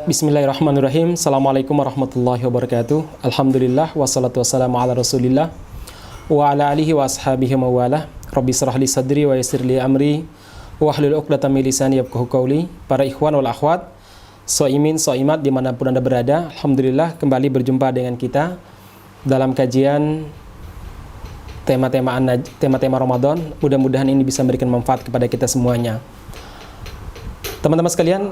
Bismillahirrahmanirrahim. Assalamualaikum warahmatullahi wabarakatuh. Alhamdulillah wassalatu wassalamu ala Rasulillah wa ala alihi wa ashabihi mawalah. Rabbi shrah li sadri wa yassir li amri wa hlul 'uqdatam min lisani yafqahu qawli. Para ikhwan wal akhwat, shaimin shaimat dimanapun Anda berada, alhamdulillah kembali berjumpa dengan kita dalam kajian tema-tema Ramadan. Mudah-mudahan ini bisa memberikan manfaat kepada kita semuanya. Teman-teman sekalian,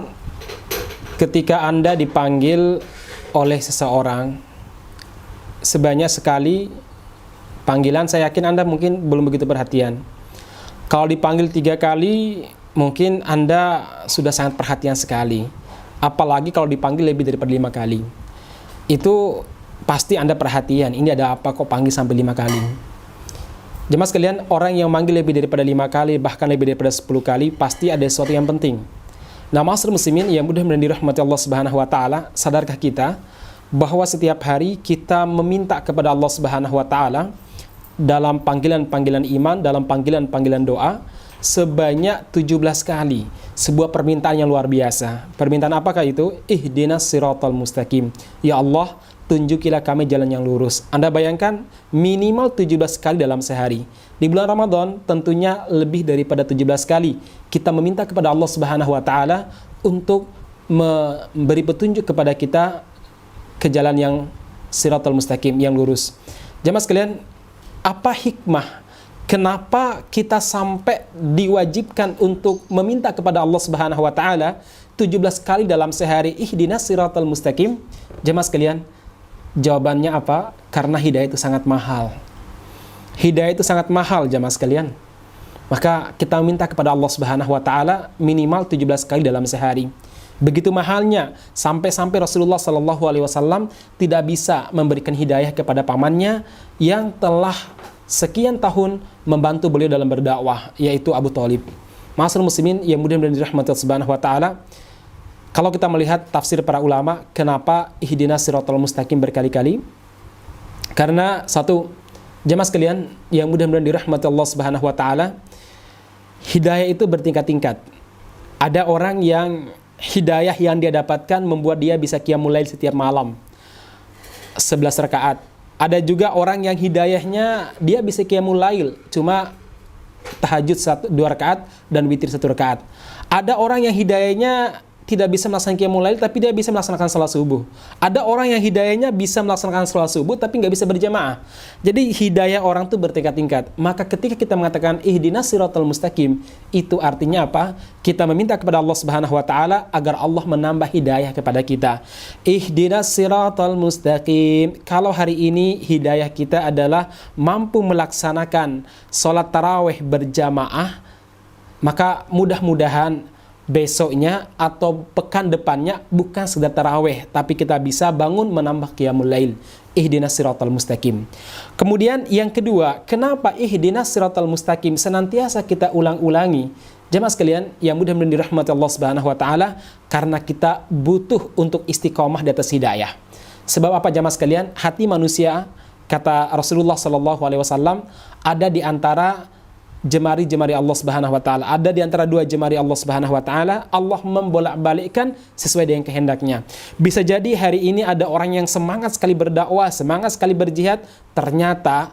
ketika Anda dipanggil oleh seseorang, sebanyak sekali panggilan, saya yakin Anda mungkin belum begitu perhatian. Kalau dipanggil 3 kali, mungkin Anda sudah sangat perhatian sekali. Apalagi kalau dipanggil lebih daripada 5 kali. Itu pasti Anda perhatian, ini ada apa kok panggil sampai 5 kali. Jemaah sekalian, orang yang manggil lebih daripada 5 kali, bahkan lebih daripada 10 kali, pasti ada sesuatu yang penting. Nah, ma'asyiral muslimin yang mudah-mudahan dirahmati Allah Subhanahu wa taala, sadarkah kita bahwa setiap hari kita meminta kepada Allah Subhanahu wa taala dalam panggilan-panggilan iman, dalam panggilan-panggilan doa sebanyak 17 kali. Sebuah permintaan yang luar biasa. Permintaan apakah itu? Ihdinas siratal mustaqim. Ya Allah, tunjukilah kami jalan yang lurus. Anda bayangkan minimal 17 kali dalam sehari. Di bulan Ramadan tentunya lebih daripada 17 kali kita meminta kepada Allah Subhanahu wa taala untuk memberi petunjuk kepada kita ke jalan yang siratal mustaqim, yang lurus. Jemaah sekalian, apa hikmah kenapa kita sampai diwajibkan untuk meminta kepada Allah Subhanahu wa taala 17 kali dalam sehari, ihdinas siratal mustaqim? Jemaah sekalian, jawabannya apa? Karena hidayah itu sangat mahal. Hidayah itu sangat mahal, jamaah sekalian. Maka kita minta kepada Allah Subhanahu wa taala minimal 17 kali dalam sehari. Begitu mahalnya, sampai-sampai Rasulullah sallallahu alaihi wasallam tidak bisa memberikan hidayah kepada pamannya yang telah sekian tahun membantu beliau dalam berdakwah, yaitu Abu Thalib. Ma'asyiral muslimin yang mudah-mudahan dirahmati Allah Subhanahu wa taala, kalau kita melihat tafsir para ulama, kenapa ihdinas siratal mustaqim berkali-kali? Karena satu, jemaah sekalian yang mudah-mudahan dirahmati Allah Subhanahu wa taala, hidayah itu bertingkat-tingkat. Ada orang yang hidayah yang dia dapatkan membuat dia bisa qiyamul lail setiap malam 11 rakaat. Ada juga orang yang hidayahnya dia bisa qiyamul lail cuma tahajud 2 rakaat dan witir 1 rakaat. Ada orang yang hidayahnya tidak bisa melaksanakan qiyamul lail tapi dia bisa melaksanakan salat subuh. Ada orang yang hidayahnya bisa melaksanakan salat subuh tapi nggak bisa berjamaah. Jadi hidayah orang itu bertingkat-tingkat. Maka ketika kita mengatakan ihdinas siratal mustaqim, itu artinya apa? Kita meminta kepada Allah Subhanahu wa taala agar Allah menambah hidayah kepada kita. Ihdinas siratal mustaqim. Kalau hari ini hidayah kita adalah mampu melaksanakan salat tarawih berjamaah, maka mudah-mudahan besoknya atau pekan depannya bukan sekedar tarawih, tapi kita bisa bangun menambah qiyamul lail. Ihdinas siratal mustaqim. Kemudian yang kedua, kenapa ihdinas siratal mustaqim senantiasa kita ulang-ulangi? Jemaah sekalian yang mudah-mudahan dirahmati Allah Subhanahu wa taala, karena kita butuh untuk istiqomah di atas hidayah. Sebab apa jemaah sekalian? Hati manusia, kata Rasulullah sallallahu alaihi wasallam, ada di antara jemari-jemari Allah Subhanahu wa taala. Ada di antara 2 jemari Allah Subhanahu wa taala, Allah membolak-balikkan sesuai dengan kehendaknya. Bisa jadi hari ini ada orang yang semangat sekali berdakwah, semangat sekali berjihad, ternyata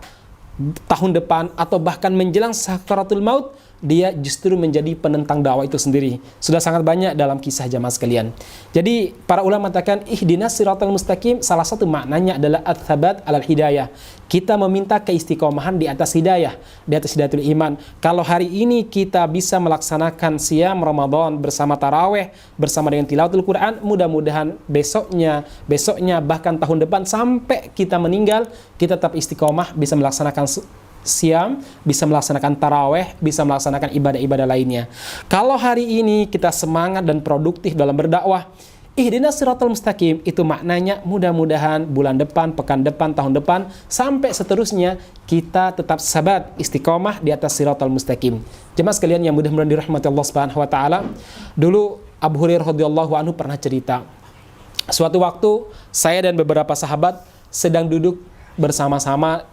tahun depan atau bahkan menjelang sakaratul maut dia justru menjadi penentang dakwah itu sendiri. Sudah sangat banyak dalam kisah jamaah sekalian. Jadi para ulama mengatakan ihdinas siratal mustaqim, salah satu maknanya adalah ats-tsabat 'alal hidayah. Kita meminta keistiqomahan di atas hidayah, di atas hidayatul iman. Kalau hari ini kita bisa melaksanakan siam Ramadan bersama tarawih, bersama dengan tilawatul Quran, mudah-mudahan besoknya bahkan tahun depan sampai kita meninggal, kita tetap istiqomah, bisa melaksanakan siam, bisa melaksanakan tarawih, bisa melaksanakan ibadah-ibadah lainnya. Kalau hari ini kita semangat dan produktif dalam berdakwah, ihdinas siratal mustaqim, itu maknanya mudah-mudahan bulan depan, pekan depan, tahun depan, sampai seterusnya kita tetap sabat istiqomah di atas siratal mustaqim. Jemaah sekalian yang mudah-mudahan dirahmati Allah Subhanahu wa taala, dulu Abu Hurairah radhiyallahu anhu pernah cerita, suatu waktu saya dan beberapa sahabat sedang duduk bersama-sama.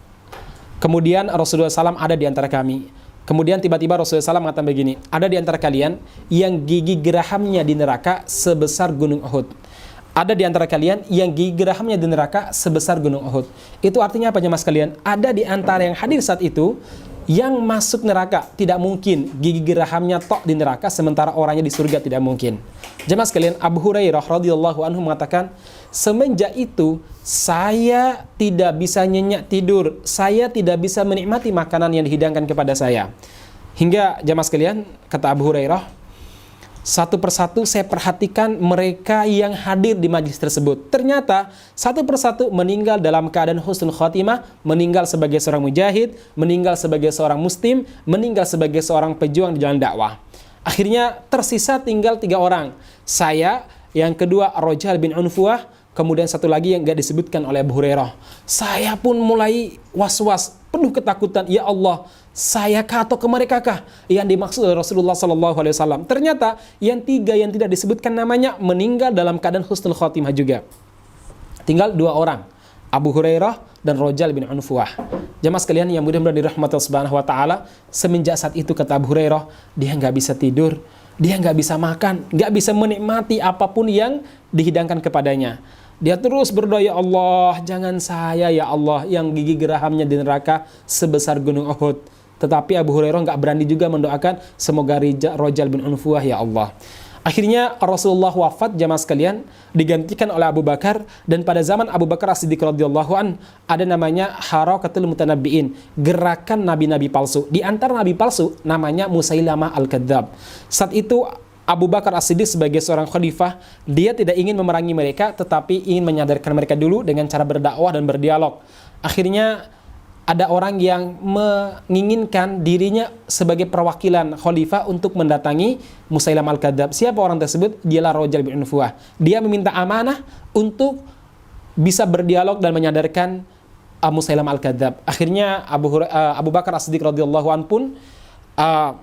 Kemudian Rasulullah SAW ada di antara kami. Kemudian tiba-tiba Rasulullah SAW mengatakan begini, ada di antara kalian yang gigi gerahamnya di neraka sebesar gunung Uhud. ada di antara kalian yang gigi gerahmnya di neraka sebesar gunung Uhud. Itu artinya apa jemaah sekalian? Ada di antara yang hadir saat itu yang masuk neraka. Tidak mungkin gigi gerahamnya tok di neraka sementara orangnya di surga, tidak mungkin. Jemaah sekalian, Abu Hurairah radhiyallahu anhu mengatakan, semenjak itu saya tidak bisa nyenyak tidur, saya tidak bisa menikmati makanan yang dihidangkan kepada saya. Hingga jemaah sekalian, kata Abu Hurairah, satu persatu saya perhatikan mereka yang hadir di majlis tersebut. Ternyata satu persatu meninggal dalam keadaan husnul khotimah, meninggal sebagai seorang mujahid, meninggal sebagai seorang muslim, meninggal sebagai seorang pejuang di jalan dakwah. Akhirnya tersisa tinggal 3 orang. Saya, yang kedua Rojal bin Unfuah, kemudian satu lagi yang gak disebutkan oleh Abu Hurairah. Saya pun mulai was-was, penuh ketakutan. Ya Allah, saya kah atau ke mereka kah yang dimaksud oleh Rasulullah SAW? Ternyata yang 3 yang tidak disebutkan namanya meninggal dalam keadaan husnul khotimah juga. Tinggal 2 orang, Abu Hurairah dan Rojal bin Unfuah. Jamaah sekalian yang mudah-mudahan dirahmati Allah Subhanahu wa taala, semenjak saat itu kata Abu Hurairah, dia nggak bisa tidur, dia nggak bisa makan, nggak bisa menikmati apapun yang dihidangkan kepadanya. Dia terus berdoa, ya Allah, jangan saya ya Allah yang gigi gerahamnya di neraka sebesar gunung Uhud. Tetapi Abu Hurairah nggak berani juga mendoakan semoga Rojal bin Unfuah ya Allah. Akhirnya Rasulullah wafat jamaah sekalian, digantikan oleh Abu Bakar, dan pada zaman Abu Bakar As-Siddiq radhiyallahu an ada namanya Harakatul Mutanabbi'in, gerakan nabi-nabi palsu. Di antara nabi palsu namanya Musailamah Al-Kadzab. Saat itu Abu Bakar As-Siddiq sebagai seorang khalifah, dia tidak ingin memerangi mereka, tetapi ingin menyadarkan mereka dulu dengan cara berdakwah dan berdialog. Akhirnya ada orang yang menginginkan dirinya sebagai perwakilan khalifah untuk mendatangi Musailamah Al-Kadzab. Siapa orang tersebut? Dialah Rojal bin Unfuah. Dia meminta amanah untuk bisa berdialog dan menyadarkan Musailamah Al-Kadzab. Akhirnya Abu Bakar As-Siddiq radhiyallahu anhu pun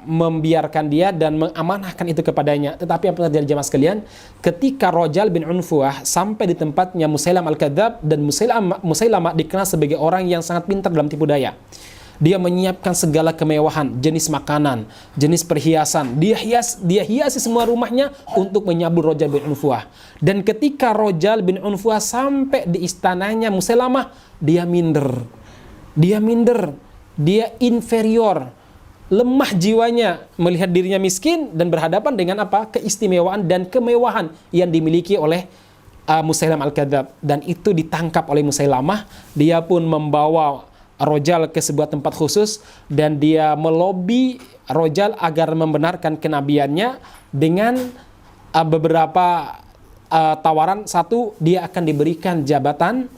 membiarkan dia dan mengamanahkan itu kepadanya. Tetapi apa terjadi jemaah sekalian? Ketika Rojal bin Unfuah sampai di tempatnya Musailamah Al-Kadzab, dan Musailamah dikenal sebagai orang yang sangat pintar dalam tipu daya. Dia menyiapkan segala kemewahan, jenis makanan, jenis perhiasan. Dia hiasi semua rumahnya untuk menyambut Rojal bin Unfuah. Dan ketika Rojal bin Unfuah sampai di istananya Musailamah, dia minder. Dia inferior, lemah jiwanya melihat dirinya miskin dan berhadapan dengan apa? Keistimewaan dan kemewahan yang dimiliki oleh Musailamah Al-Kadzab. Dan itu ditangkap oleh Musailamah. Dia pun membawa Rojal ke sebuah tempat khusus dan dia melobi Rojal agar membenarkan kenabiannya dengan beberapa tawaran. Satu, dia akan diberikan jabatan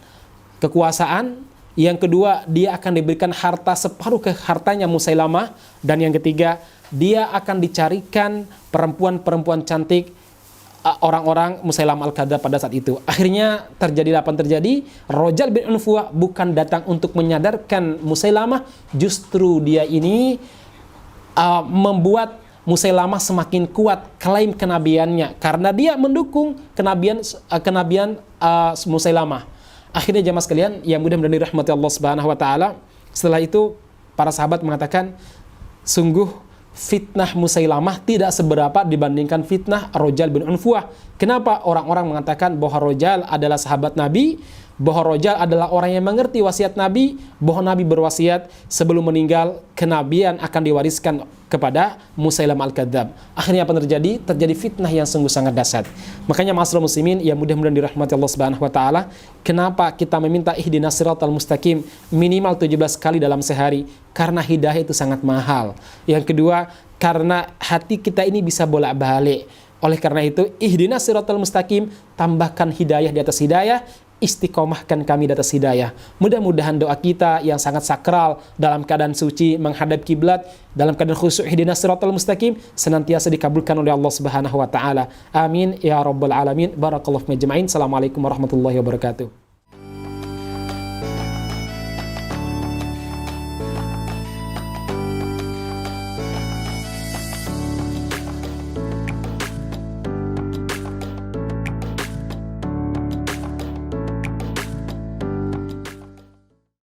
kekuasaan. Yang kedua, dia akan diberikan harta separuh ke hartanya Musailamah. Dan yang ketiga, dia akan dicarikan perempuan-perempuan cantik orang-orang Musailamah Al-Kadzab pada saat itu. Akhirnya terjadi apa yang terjadi? Rojal bin Unfuah bukan datang untuk menyadarkan Musailamah, justru dia ini membuat Musailamah semakin kuat klaim kenabiannya karena dia mendukung kenabian Musailamah. Akhirnya jamaah sekalian yang mudah-mudahan dirahmati Allah Subhanahu wa taala, setelah itu para sahabat mengatakan, sungguh fitnah Musailamah tidak seberapa dibandingkan fitnah Rojal bin Unfuah. Kenapa? Orang-orang mengatakan bahwa Rojal adalah sahabat Nabi, bahwa Rojal adalah orang yang mengerti wasiat Nabi, bahwa Nabi berwasiat sebelum meninggal kenabian akan diwariskan kepada Musailamah Al-Kadzab. Akhirnya apa terjadi? Terjadi fitnah yang sungguh sangat dahsyat. Makanya ma'asyiral muslimin yang mudah-mudahan dirahmati Allah Subhanahu wa taala, kenapa kita meminta ihdinas siratal mustaqim minimal 17 kali dalam sehari? Karena hidayah itu sangat mahal. Yang kedua, karena hati kita ini bisa bolak-balik. Oleh karena itu, ihdinas siratal mustaqim, tambahkan hidayah di atas hidayah, istiqomahkan kami di atas hidayah. Mudah-mudahan doa kita yang sangat sakral dalam keadaan suci menghadap kiblat, dalam keadaan khusyuk ihdinas siratal mustaqim, senantiasa dikabulkan oleh Allah Subhanahu wa taala. Amin ya rabbal alamin. Barakallahu fiikum ajmain. Assalamualaikum warahmatullahi wabarakatuh.